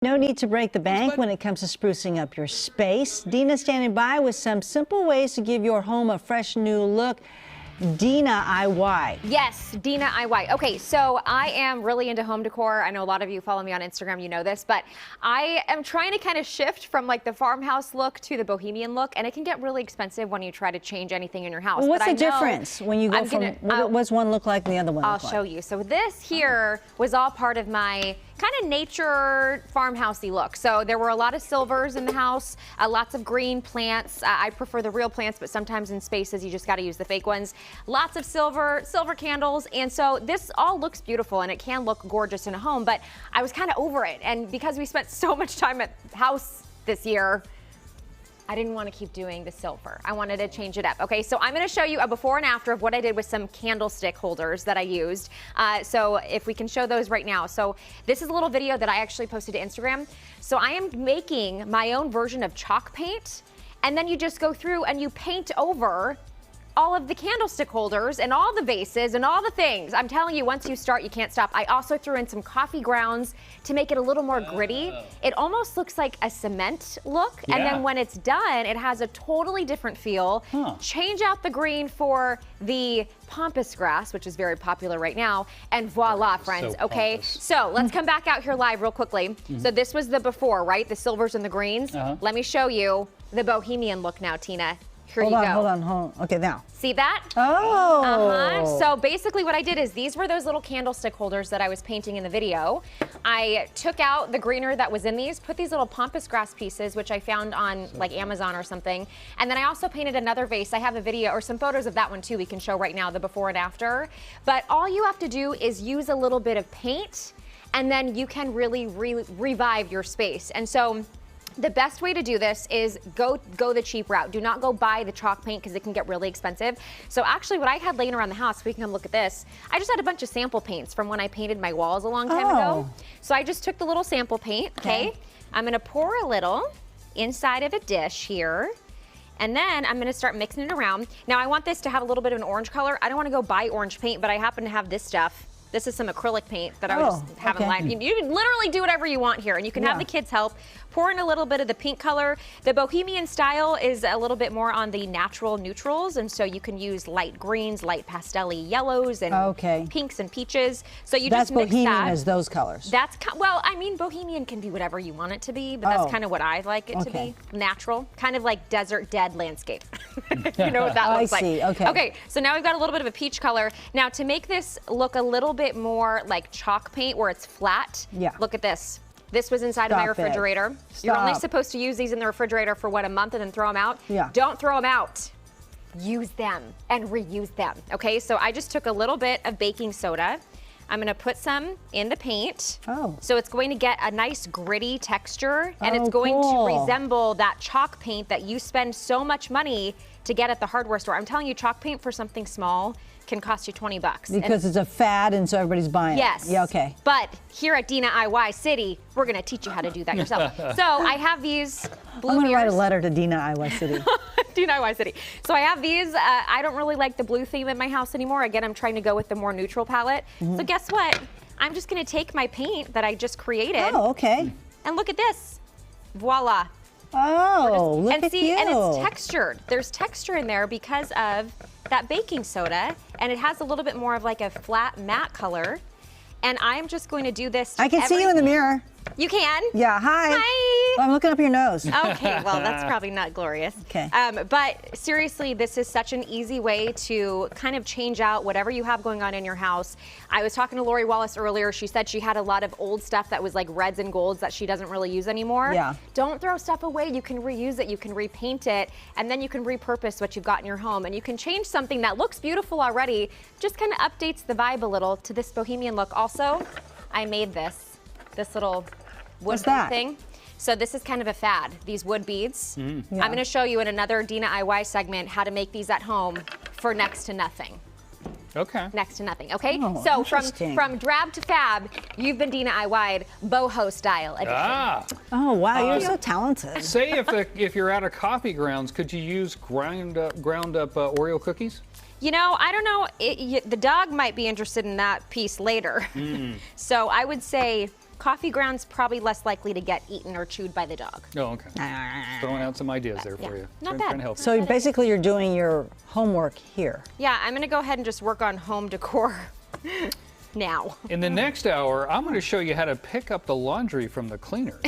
No need to break the bank when it comes to sprucing up your space. Dina's standing by with some simple ways to give your home a fresh new look. Dina-I-Y. Yes, Dina-I-Y. Okay, so I am really into home decor. I know a lot of you follow me on Instagram, you know this, but I am trying to kind of shift from like the farmhouse look to the bohemian look, and it can get really expensive when you try to change anything in your house. Well, what's the difference when you go from, what does one look like and the other one look like? I'll show you. So this here was all part of my kind of nature farmhousey look. So there were a lot of silvers in the house, lots of green plants. I prefer the real plants, but sometimes in spaces you just got to use the fake ones. Lots of silver candles, and so this all looks beautiful and it can look gorgeous in a home, but I was kind of over it, and because we spent so much time at the house this year, I didn't want to keep doing the silver. I wanted to change it up. Okay, so I'm going to show you a before and after of what I did with some candlestick holders that I used. So if we can show those right now. So this is a little video that I actually posted to Instagram. So I am making my own version of chalk paint, and then you just go through and you paint over all of the candlestick holders and all the vases and all the things. I'm telling you, once you start, you can't stop. I also threw in some coffee grounds to make it a little more gritty. It almost looks like a cement look. Yeah. And then when it's done, it has a totally different feel. Change out the green for the pampas grass, which is very popular right now, and voila, friends. So okay, so let's come back out here live real quickly. So this was the before, right? The silvers and the greens. Let me show you the bohemian look now, Tina. Here you go. Hold on. Okay, now. See that? Oh. So basically what I did is these were those little candlestick holders that I was painting in the video. I took out the greener that was in these, put these little pampas grass pieces, which I found on like Amazon or something. And then I also painted another vase. I have a video or some photos of that one too we can show right now, the before and after. But all you have to do is use a little bit of paint, and then you can really revive your space. And so the best way to do this is go the cheap route. Do not go buy the chalk paint because it can get really expensive. So actually what I had laying around the house, we can come look at this, I just had a bunch of sample paints from when I painted my walls a long time ago. So I just took the little sample paint, okay? I'm gonna pour a little inside of a dish here, and then I'm gonna start mixing it around. Now I want this to have a little bit of an orange color. I don't wanna go buy orange paint, but I happen to have this stuff. This is some acrylic paint that I was just having live. You can literally do whatever you want here, and you can have the kids help. Pour in a little bit of the pink color. The bohemian style is a little bit more on the natural neutrals, and so you can use light greens, light pastel-y yellows, and pinks and peaches. So you just mix that. That's bohemian as those colors. That's, well, I mean, bohemian can be whatever you want it to be, but that's kind of what I like it to be. Natural, kind of like desert dead landscape. You know what that looks like. I see, Okay, so now we've got a little bit of a peach color. Now to make this look a little bit more like chalk paint where it's flat, look at this. This was inside of my refrigerator. You're only supposed to use these in the refrigerator for what, a month, and then throw them out? Don't throw them out. Use them and reuse them. Okay, so I just took a little bit of baking soda. I'm gonna put some in the paint. So it's going to get a nice gritty texture, and it's going to resemble that chalk paint that you spend so much money to get at the hardware store. I'm telling you, chalk paint for something small can cost you 20 bucks. Because it's a fad and so everybody's buying it. Yes. Yeah, okay. But here at Dina-I-Y City, we're gonna teach you how to do that yourself. So I have these blue I'm gonna write a letter to Dina-I-Y City. Dina-I-Y City. So I have these, I don't really like the blue theme in my house anymore. Again, I'm trying to go with the more neutral palette. So guess what? I'm just gonna take my paint that I just created. And look at this, voila. Look at you. And it's textured. There's texture in there because of that baking soda, and it has a little bit more of like a flat matte color. And I'm just going to do this to I can see you in the mirror. You can? Yeah, hi. Hi. Well, I'm looking up your nose. Okay, well, that's probably not glorious. But seriously, this is such an easy way to kind of change out whatever you have going on in your house. I was talking to Lori Wallace earlier. She said she had a lot of old stuff that was like reds and golds that she doesn't really use anymore. Don't throw stuff away. You can reuse it, you can repaint it, and then you can repurpose what you've got in your home. And you can change something that looks beautiful already, just kind of updates the vibe a little to this bohemian look. Also, I made this little wood thing. So this is kind of a fad, these wood beads. I'm gonna show you in another Dina-I-Y segment how to make these at home for next to nothing. Next to nothing, okay? So from drab to fab, you've been Dina-I-Y'd boho style edition. Oh wow, you're so talented. Say if you're out of coffee grounds, could you use ground up Oreo cookies? You know, I don't know. The dog might be interested in that piece later. So I would say Coffee grounds probably less likely to get eaten or chewed by the dog. Oh, okay. Throwing out some ideas there for you. Not Trying to bad. help. So basically you're doing your homework here. Yeah, I'm gonna go ahead and just work on home decor now. In the next hour, I'm going to show you how to pick up the laundry from the cleaners.